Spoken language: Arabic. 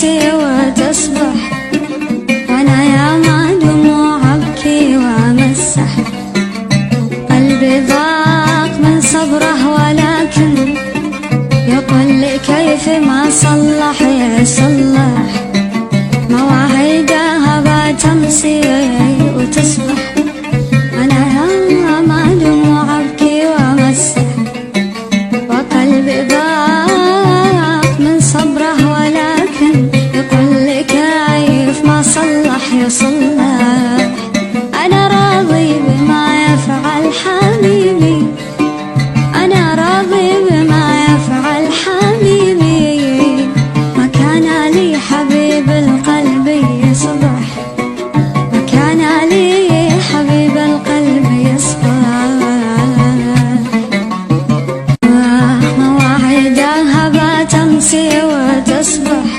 تمسي وتصبح، وأنا يا ما دموع أبكي وأمسح. قلبي ضاق من صبره ولكن يقول لي كيف ما صلح يصلح. مواعيدها بتمسي وتصبح، أنا يا ما دموع أبكي وأمسح. وقلبي ضاق من صبره ولكن يقول لي كيف ما صلح يصلح. أنا راضي بما يفعل حبيبي، أنا راضي بما يفعل حبيبي. ما كان لي حبيب القلب يصبح، ما كان لي حبيب القلب يصبح. مواعيدها بتمسي وتصبح،